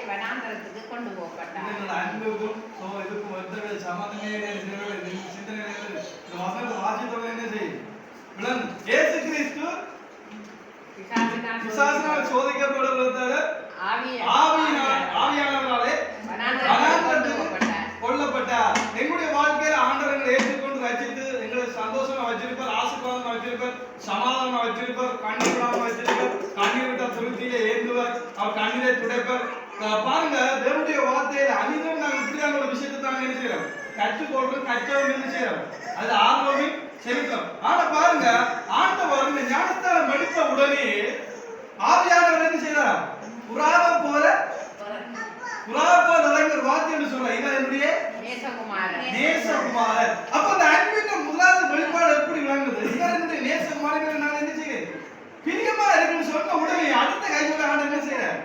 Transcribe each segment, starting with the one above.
வனாந்தரத்துக்கு கொண்டு போகப்பட்டார். அன்புக்கும் இதுக்கும் எந்த சம்பந்தமே சிந்தனை இந்த வசனத்தை வாசித்தவங்க என்ன செய்யும் விளங்கு. இயேசு கிறிஸ்து பிசாசினால் சோதிக்கப்படுவதால ஆவியானவராலே கொல்லப்பட்டார். எங்களுடைய வாழ்க்கையில ஆண்டவர் எங்களை ஏற்றுக்கொண்டு ரசித்து எங்களை சந்தோஷமா வச்சிருப்பார், ஆசீர்வாதமா வச்சிருப்பார், சமாதானமா வச்சிருப்பார், கண்ணீர் விடாம வச்சிருப்பார், கண்ணீர் விட்ட துருத்தியிலே ஏந்துவார், அவர் கண்ணீரை துடைப்பார். பாருங்க, தேவனுடைய வார்த்தையில அனிதம் நாங்கள் இப்படியான ஒரு விஷயத்தை தாங்க என்ன செய்யறோம், கற்றுக்கொள்றோம், கற்றவங்க என்ன செய்யறோம், அது ஆர்வமே செலுத்தம். ஆனா பாருங்க, ஆண்டவர் இந்த ஞானஸ்தானம் எடுத்த உடனே ஆவியானவர் என்ன செய்யறார், புறாவை போல ஒரு வார்த்தை என்று சொல்ல, இதான் என்னுடைய நேசகுமாரன். அப்ப அந்த அன்பின் முதலாவது வெளிப்பாடு எப்படி விளங்குது, இதான் என்னுடைய நேசகுமாரன், நான் என்ன செய்யறேன், பிரியமா இருக்குன்னு சொன்ன உடனே அடுத்த கையோட ஆண்டவர் என்ன செய்யறார்,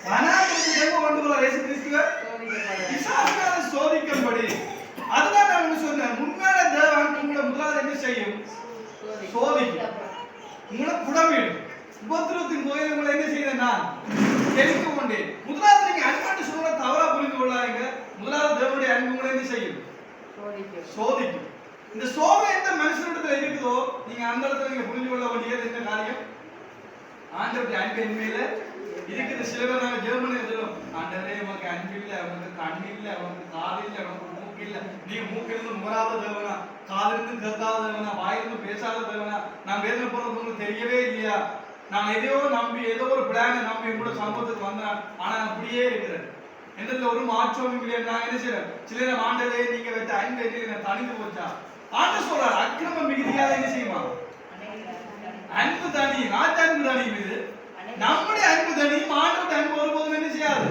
வனாந்தரத்துக்கு கொண்டு போறார். இயேசு கிறிஸ்துவ பிசாசினால சோதிக்கும்படி. அதுதான் நான் சொன்னேன், உண்மையான தேவன் உங்களை முதலாவது என்ன செய்யும், சோதிக்கும், உங்களை புடமிடும். உபத்திரத்தின் கோயில் உங்களை என்ன செய்யறேன், நான் தெரிந்து கொண்டேன். முதலாவது நீங்க அன்பு சொல்ற தவறா புரிந்து கொள்ளாதீங்க. முதலாவது தேவனுடைய அன்பு உங்களை என்ன செய்யும், சோதிக்கும். இந்த சோதனை எந்த மனுஷனிடத்துல இருக்குதோ நீங்க அந்த இடத்துல நீங்க புரிஞ்சு கொள்ள வேண்டியது என்ன காரியம், ஆண்டவருடைய அன்பு என்மையில இருக்குது. சில பேர் நாங்க ஜெர்மனி சொல்லுவோம், ஆண்டவரே உனக்கு அன்பு இல்லை, அவனுக்கு கண் இல்லை, அவனுக்கு காது இல்லை, அவனுக்கு மூக்கு இல்லை. நீங்க மூக்கிலிருந்து முகராத தேவனா, காதிலிருந்து கேட்காத தேவனா, வாயிலிருந்து பேசாத தேவனா, நான் வேதனை போறது உங்களுக்கு தெரியவே இல்லையா, நான் எதையோ நம்பி ஏதோ ஒரு பிளானை நம்பி கூட சம்பவத்துக்கு வந்தேன், ஆனா அப்படியே இருக்கிறேன், எந்த ஒரு மாற்றம் இல்லையா. நான் என்ன செய்யறேன், சில நேரம் ஆண்டவரே நீங்க வைத்த அன்பு என்ன தனிந்து போச்சா, ஆண்டு சொல்றாரு, அக்கிரமம் மிகுதியாக என்ன செய்யுமா, அன்பு தனி, நாட்டு அன்பு தனி மீது நம்முடைய அன்பு தனியும் ஆண்டோட அன்பு ஒருபோதும் என்ன செய்யாது,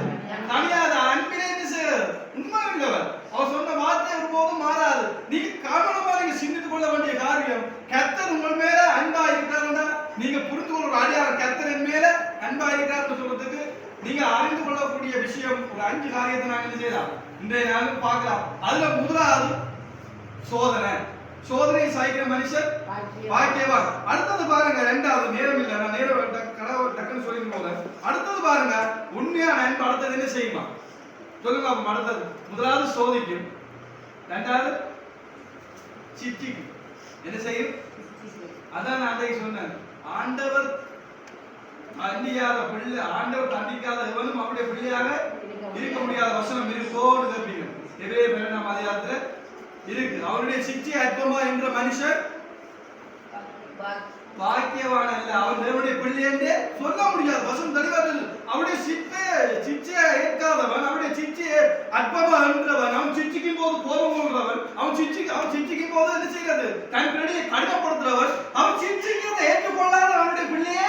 தனியாத அன்பிலே என்ன செய்யாது, உண்மை உள்ளவர். அவர் சொன்ன வார்த்தை ஒருபோதும் மாறாது. நீங்க கவனமா நீங்க சிந்தித்துக் கொள்ள வேண்டிய காரியம், கர்த்தர் உங்கள் மேல அன்பா இருக்கிறாருன்னா நீங்க புரிந்து கொள்ள அடையாளம், கர்த்தரின் மேல அன்பா இருக்கிறார்னு சொல்றதுக்கு நீங்க அறிந்து கொள்ளக்கூடிய விஷயம் ஒரு 5 காரியத்தை நாங்க என்ன செய்யலாம், இன்றைய நாளும் பார்க்கலாம். அதுல முதலாவது சோதனை. சோதனை சகிக்கிற மனுஷன் பாக்கியவான். அடுத்தது பாருங்க, இரண்டாவது, நேரம் இல்லை, நான் நேரம் டக்குன்னு சொல்லி போல. அடுத்தது பாருங்க, உண்மையான அன்பு அடுத்தது என்ன செய்யுமா சொல்லுங்க. அடுத்தது முதலாவது சோதிக்கும், இரண்டாவது சித்திக்கும், என்ன செய்யும், அதான் நான் அன்றைக்கு சொன்னேன், ஆண்டவர் அண்டியாத பிள்ளை, ஆண்டவர் தண்டிக்காத எவனும் அவருடைய பிள்ளையாக இருக்க முடியாத வசனம் இருக்கோடு தப்பிங்க. எவே வேண்டாம் அதிகாரத்துல இருக்கு. அவருடைய சிச்சை அற்பமா என்ற மனுஷன் பாக்கியவான் அல்ல, அவர் தேவனுடைய பிள்ளை என்றே சொல்ல முடியாது, வசனம் தெளிவாக. அவருடைய சிச்சையை ஏற்காதவன், அவருடைய சிச்சையை அற்பமா என்றவன், அவன் சிச்சிக்கும் போது கோபம் கொள்றவன், அவன் சிச்சிக்கும் போது என்ன செய்கிறது, தன் பிள்ளையை கடினப்படுத்துறவன், அவன் சிச்சிக்கிறதை ஏற்றுக்கொள்ளாத அவனுடைய பிள்ளையே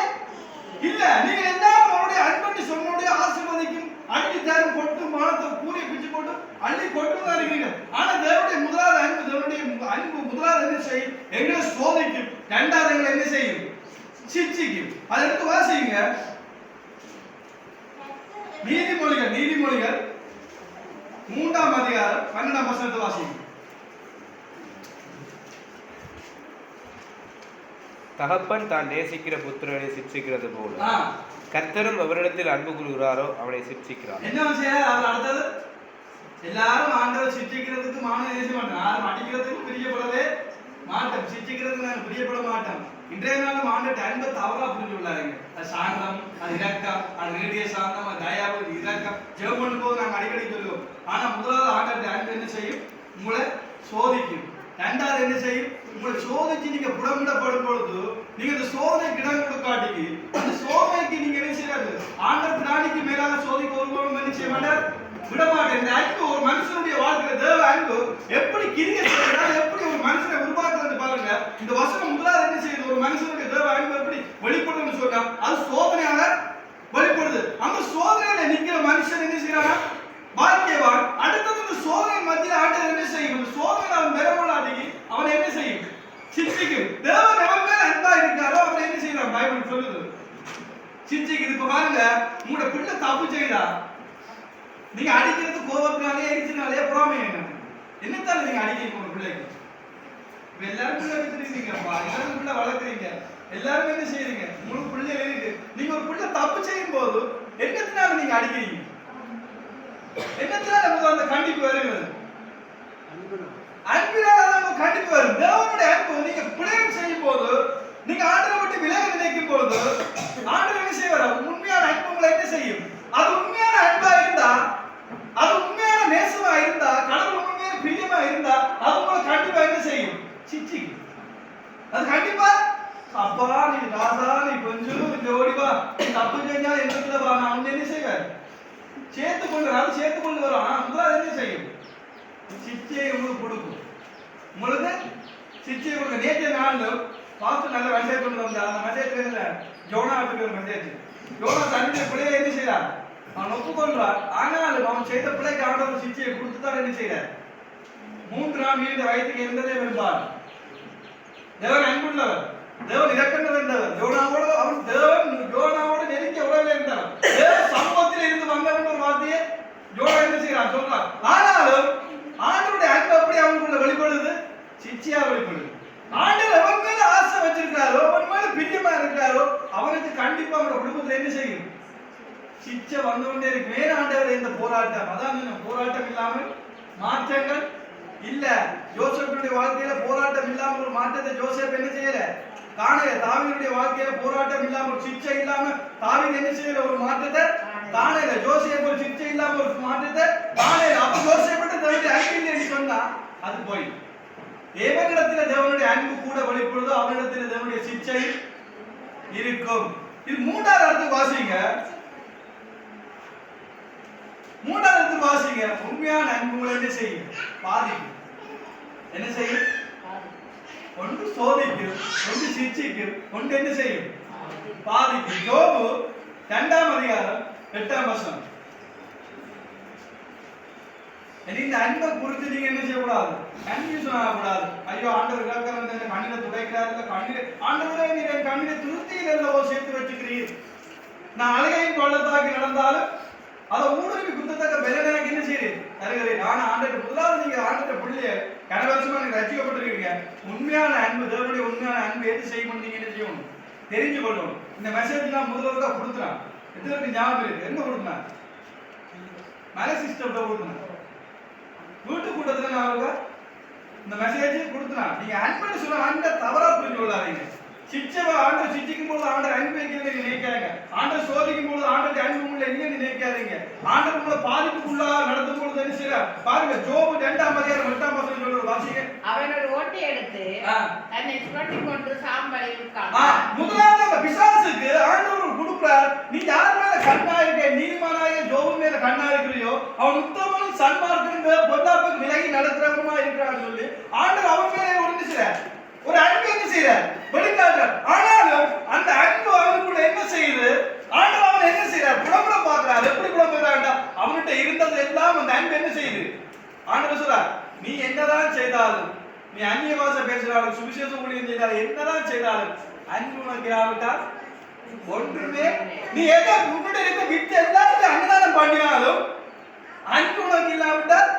இல்ல. நீங்க எல்லாரும் அவருடைய அன்பு சொன்னுடைய ஆசீர்வதிக்கும் அள்ளி தரும் கொட்டு மானத்தை கூறிய பிச்சு போட்டு அள்ளி கொட்டு தான் இருக்கீங்க. ஆனா தேவனுடைய முதலாவது அன்பு, தேவனுடைய அன்பு முதலாவது என்ன செய்யும், எங்களை சோதிக்கும், இரண்டாவது எங்களை என்ன செய்யும், சிச்சிக்கும். அதை எடுத்து வாசிங்க, நீதிமொழிகள் 3ஆம் அதிகாரம் 12ஆம் வசனத்தை வாசிங்க. தகப்பன் தான் நேசிக்கிற புத்திரனை சிக்ஷிக்கிறது போல கர்த்தரும் அவரிடத்தில் அன்பு கூறுகிறாரோ அவனை சிக்ஷிக்கிறார். என்ன செய்யறார் அவர் அடுத்தது, எல்லாரும் ஆண்டவர் சிக்ஷிக்கிறதுக்கு மானம் நேச மாட்டோம், யாரும் அடிக்கிறதுக்கு பிரியப்படவே மாட்டோம், சிக்ஷிக்கிறதுக்கு நாங்கள் பிரியப்பட மாட்டோம். இன்றைய நாளும் ஆண்டவர் அன்பை தவறா புரிஞ்சு கொள்ளாதீங்க. அது சாந்தம், அது இரக்கம், அது ரேடிய சாந்தம், அது தயாவு, இரக்கம், ஜெபம் பண்ணும் போது நாங்கள் அடிக்கடி சொல்லுவோம். ஆனா முதலாவது ஆண்டவர் அன்பு என்ன செய்யும், உங்களை சோதிக்கும். இரண்டாவது என்ன செய்யும், உங்களை சோதிச்சு நீங்க புடமிடப்படும் பொழுது நீங்க இந்த சோதனைக்கு இடம் கொடுக்காட்டிக்கு அந்த சோதனைக்கு நீங்க என்ன செய்யாது, ஆண்டவர் பிராணிக்கு மேலாக சோதிக்க ஒருவரும் என்ன செய்ய மாட்டார், விட மாட்டேன். இந்த அன்பு ஒரு மனுஷனுடைய வாழ்க்கையில தேவ அன்பு எப்படி கிரியை செய்யறாரு, எப்படி ஒரு மனுஷனை உருவாக்குறது பாருங்க. இந்த வசனம் முதலாவது என்ன செய்யுது, ஒரு மனுஷனுடைய தேவ அன்பு எப்படி வெளிப்படுதுன்னு சொன்னா அது சோதனையாக வெளிப்படுது. அந்த சோதனையில நிக்கிற மனுஷன் என்ன செய்யறாங்க, பாக்கியவான். அடுத்தது இந்த சோதனை மத்தியில் ஆண்டவர் என்ன செய்யும், இந்த சோதனை அவன் பெறப்படாதீங்க அவனை என்ன செய்யும், சிச்சிக்கும். தேவன் அவன் மேல அன்பா இருக்காரோ அவன் என்ன செய்யறான், பைபிள் சொல்லுது, சிச்சிக்குது. இப்ப பாருங்க, உங்களோட பிள்ளை தப்பு செய்தா நீங்க அடிக்கிறது கோபத்தினாலே எரிச்சினாலே பொறாமை என்னத்தால நீங்க அடிக்கிறீங்க உங்க பிள்ளைக்கு. இப்ப எல்லாரும் பிள்ளை வச்சிருக்கீங்கப்பா, எல்லாரும் பிள்ளை வளர்க்குறீங்க, எல்லாரும் என்ன செய்யறீங்க, உங்களுக்கு பிள்ளை இருக்கு. நீங்க ஒரு பிள்ளை தப்பு செய்யும் போது என்னத்தினால நீங்க அடிக்கிறீங்க, அந்த கண்டிப்பு வருகிறது. அன்பினால் அந்த கண்டிப்பு வரும். தேவனுடைய அன்பு நீங்க பிழையம் செய்யும் போது, நீங்க ஆண்டவரை விட்டு விலக நினைக்கும் பொழுது, ஆண்டவர் என்ன செய்வார்? உண்மையான அன்பு உங்களை என்ன செய்யும்? அது உண்மையான அன்பா இருந்தா, அது உண்மையான நேசமா இருந்தா, கடவுள் உண்மையான பிரியமா இருந்தா, அது உங்களை கண்டிப்பா என்ன செய்யும்? சிச்சிக்கும். அது கண்டிப்பா அப்பா நீ ராசா நீ கொஞ்சம் இந்த ஓடிவா தப்பு செஞ்சா என்ன வா நான் வந்து என்ன செய்வேன்? சேர்த்து கொண்டு வரும். ஆனா முதல்ல என்ன செய்யும்? சிச்சையை உங்களுக்கு கொடுக்கும். உங்களுக்கு சிச்சையை கொடுக்க. நேற்று நாள் பாஸ்டர் நல்ல மெசேஜ் கொண்டு வந்தார். அந்த மெசேஜ் இல்ல ஜோனாவுக்கு ஒரு மெசேஜ். ஜோனா தன்னுடைய பிள்ளையை என்ன செய்யறார்? அவன் ஒப்புக்கொள்றார். ஆனாலும் அவன் செய்த பிள்ளைக்கு ஆண்டவர் சிச்சையை கொடுத்துதான் என்ன செய்யறார்? 3 நாள் நீண்ட வயதுக்கு இருந்ததே விரும்பார். தேவன் அன்புள்ளவர், தேவன் இரக்கம் நிறைந்தவர். யோனாவோடு நெருங்கிய உறவில் இருந்தவர். தேவ சமூகத்தில் இருந்து வந்தவன் ஒரு வார்த்தையை யோனா என்ன செய்யறான் சொல்றான். ஆனாலும் ஆண்டவருடைய அன்பு எப்படி அவனுக்குள்ள வெளிப்படுது? சிச்சையா வெளிப்படுது. ஆண்டவர் எவன் மேல ஆசை வச்சிருக்காரோ, அவன் மேல பிரியமா இருக்காரோ, அவனுக்கு கண்டிப்பா அவனோட குடும்பத்துல என்ன செய்யும்? சிச்சை வந்து கொண்டே இருக்கு. வேற ஆண்டவர் இந்த போராட்டம், அதான் போராட்டம் இல்லாமல் மாற்றங்கள் இல்ல. யோசேப்புடைய வாழ்க்கையில போராட்டம் இல்லாம ஒரு மாற்றத்தை யோசேப் என்ன செய்யல? காணல. தாவீதுடைய வாழ்க்கையில போராட்டம் இல்லாம ஒரு சிச்சை இல்லாம தாவீது என்ன செய்யல? ஒரு மாற்றத்தை காணல. யோசேப் ஒரு சிச்சை இல்லாம ஒரு மாற்றத்தை காணல. அப்ப யோசேப்பிட்ட தேவனுடைய அன்பு இல்லைன்னு சொன்னா அது போய் எவனிடத்துல தேவனுடைய அன்பு கூட வெளிப்படுதோ அவனிடத்துல தேவனுடைய சிச்சை இருக்கும். இது 3வது இடத்துக்கு வாசிங்க. 3வது இடத்துக்கு வாசிங்க. உண்மையான அன்பு உங்களை என்ன செய்யும்? பாதிக்கும். என்ன செய்யும்? ஒன்று சோதிக்கும், ஒன்று சிச்சிக்கும், ஒன்று என்ன செய்யும்? பாதிக்கும். யோபு 2ஆம் அதிகாரம் 8ஆம் வசனம். இந்த அன்பை குறித்து நீங்க என்ன செய்யக்கூடாது? கன்ஃபியூஷன் ஆகக்கூடாது. ஐயோ ஆண்டவர் கேட்கறது கண்ணில துடைக்கிறாரு, கண்ணில ஆண்டவரே நீ என் கண்ணில திருப்தியில் இல்லவோ சேர்த்து வச்சுக்கிறீர். நான் அழுகையின் பள்ளத்தாக்கி நடந்தாலும் அதை ஊடுருவி குத்தத்தக்க பலன் எனக்கு என்ன செய்யுது? தருகிறேன். ஆனா ஆண்டவர் முதலாவது நீங்க ஆண்டவர் பிள்ளைய கனவசமா நீங்க ரட்சிக்கப்பட்டிருக்கீங்க. உண்மையான அன்பு, தேவனுடைய உண்மையான அன்பு எது செய்யணும் நீங்க என்ன செய்யணும்? தெரிஞ்சு கொள்ளணும். இந்த மெசேஜ் நான் முதல்ல கொடுத்துறான். எத்தனை ஞாபகம் இருக்கு? எங்க கொடுத்தேன்? மலை சிஸ்டம் கொடுத்தேன். வீட்டு கூட்டத்துல நான் இந்த மெசேஜ் கொடுத்தேன். நீங்க அன்பு சொல்ல அன்பை தவறா புரிஞ்சு கொள்ளாதீங்க. சிச்சவை ஆண்டவர் சிச்சிக்கும் போது ஆண்டவர் அன்பு வைக்கிறது நீங்க நினைக்காதீங்க. ஆண்டவர் சோதிக்கும் போது ஆண்டவர் அன்பு உங்களை எங்க நினைக்காதீங்க. ஆண்டவர் உங்களை பாதிப்புக்குள்ளா நடத்தும் பொழுது என்ன செய்யற பாருங்க. ஜோபு 2ஆம் அதிகாரம் 8ஆம் வசனம் சொல்ற வாசிங்க. அவன் ஒரு ஓட்டை எடுத்து தன்னை சுரண்டி கொண்டு சாம்பலில் உட்கார்ந்தான். முதலாவது அந்த பிசாசுக்கு ஆண்டவர் கொடுக்கிறார். நீ யார் மேல கண்ணா இருக்க? நீதிமானாய ஜோபு மேல கண்ணா இருக்கிறியோ அவன் உத்தமனும் சன்மார்க்கனும் பொல்லாப்புக்கு விலகி நடக்கிறவனுமா இருக்கிறான்னு சொல்லி ஆண்டவர் அவன் மேல ஒன்று செய்யறார். ஒரு அன்பு என்ன செய்யறார்? வெளிக்காட்டுறார். ஆனாலும் அந்த அன்பு அவனுக்குள்ள என்ன செய்யுது? ஆண்டவர் அவன் என்ன செய்யறார்? புலம்புல பாக்குறாரு. எப்படி புலம்புறான்டா? அவன்கிட்ட இருந்தது எல்லாம் அந்த அன்பு என்ன செய்யுது? ஆண்டவர் சொல்றார், நீ என்னதான் செய்தாலும், நீ அந்நிய பாஷை பேசுறாலும், சுவிசேஷ ஊழியம் செய்தாலும், என்னதான் செய்தாலும் அன்பு உனக்கு இல்லாவிட்டால் ஒன்றுமே. நீ எதை உன்னுடைய இருக்க விட்டு எல்லாத்தையும் அன்னதானம் பண்ணினாலும் அன்பு உனக்கு இல்லாவிட்டால்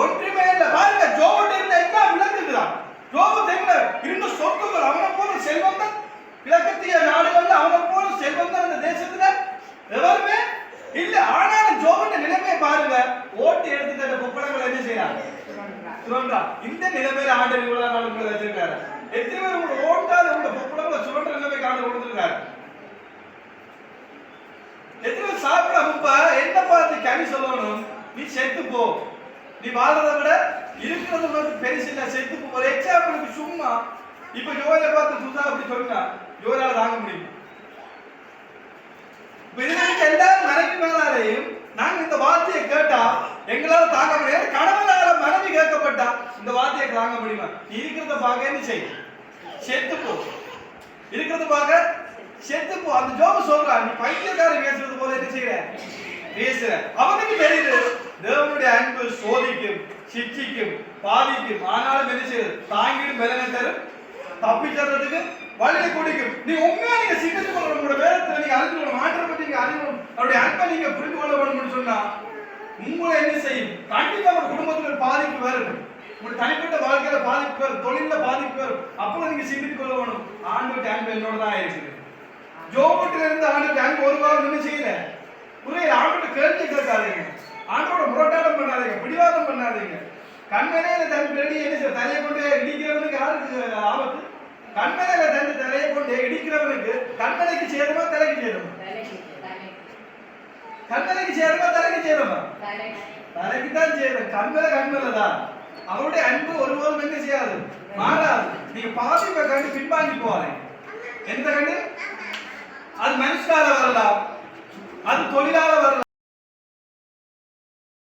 ஒன்றுமே இல்லை. பாருங்க, ஜோபுட்ட இருந்த எல்லாம் விளக்குகிறான். யோபு தெரியல இருந்த சொத்துக்கள் அவனை போல செல்வந்தன் கிழக்கத்திய நாடுகள்ல அவனை போல செல்வந்தன் அந்த தேசத்துல எவருமே இல்ல. ஆனாலும் ஜோபுட்ட நிலைமையை பாருங்க. ஓட்டு எடுத்துட்டு அந்த பொப்பளங்களை என்ன செய்யறாங்க? சுரண்டா. இந்த நிலைமையில ஆண்டவர் இவ்வளவு நாள் உங்களை வச்சிருக்காரு. எத்தனை பேர் உங்களோட ஓட்டால உங்களோட பொப்பளங்களை சுரண்ட நிலைமைக்கு ஆண்டவர் கொடுத்துருக்காரு? எத்தனை பேர் சாப்பிட முப்ப என்ன பார்த்து கனி சொல்லணும்? நீ செத்து போ, நீ வாழ்றதை விட இருக்கிறது உனக்கு பெருசு இல்ல, செத்து போ. ஒரு எக்ஸாம்பிளுக்கு சும்மா இப்ப யோகை பார்த்து சுதா அப்படி சொன்னா யோகால தாங்க முடியும். எல்லாரும் மனைவி மேலாலையும் நாங்க இந்த வார்த்தையை கேட்டா எங்களால தாங்க முடியாது. கணவனால மனைவி கேட்கப்பட்டா இந்த வார்த்தையை தாங்க முடியுமா? இருக்கிறத பார்க்க என்ன செய்யும்? செத்து போ. இருக்கிறத பார்க்க செத்து போ. அந்த ஜோபு சொல்றான், நீ பைத்தியக்காரன் பேசுறது போல என்ன செய்யற? பேசுற. அவனுக்கு தெரியுது தேவனுடைய அன்பு சோதிக்கும், சிச்சிக்கும், பாதிக்கும். ஆனாலும் என்ன செய்யுது? தாங்கிடும் பலனை தரும், தப்பிச்சறதுக்கு வழியை குடிக்கும். நீ உண்மையா நீங்க சிந்திச்சு கொள்ளணும். உங்களோட வேதத்துல நீங்க அறிஞ்சுக்கணும், மாற்றம் பற்றி நீங்க அறியணும், அவருடைய அன்பை நீங்க புரிந்து கொள்ள வேணும்னு சொன்னா உங்களை என்ன செய்யும்? கண்டிப்பா உங்க குடும்பத்துல பாதிப்பு வரும், உங்க தனிப்பட்ட வாழ்க்கையில பாதிப்பு வரும், தொழில பாதிப்பு வரும். அப்போ நீங்க சிந்தித்து கொள்ள வேணும், ஆண்டவருடைய அன்பு என்னோட தான் இருக்குது. ஜோபுட்டில இருந்து ஆண்டவருடைய அன்பு ஒரு வாரம் என்ன செய்யல புரியல. ஆண்டவர்கிட்ட கேள்வி கேட்காதீங்க, ஆண்டவரோட முரட்டாட்டம் பண்ணாதீங்க, பிடிவாதம் பண்ணாதீங்க. கண்மனையில தன் பிள்ளை என்ன செய்ய தலையை கொண்டு இடிக்கிறவனுக்கு யாருக்கு ஆபத்து? கண்மனையில தன் தலையை கொண்டு இடிக்கிறவனுக்கு கண்மனைக்கு சேருமா தலைக்கு சேருமா? கண்மனைக்கு சேருமா தலைக்கு சேருமா? தலைக்கு தான் சேரும். கண்மலை தான். அவருடைய அன்பு ஒருபோதும் என்ன செய்யாது, மாறாது. நீங்க பாதிப்பை கண்டு பின்வாங்கி போவாங்க. எந்த கண்டு? அது மனுஷனால வரலாம், அது தொழிலால வரலாம்.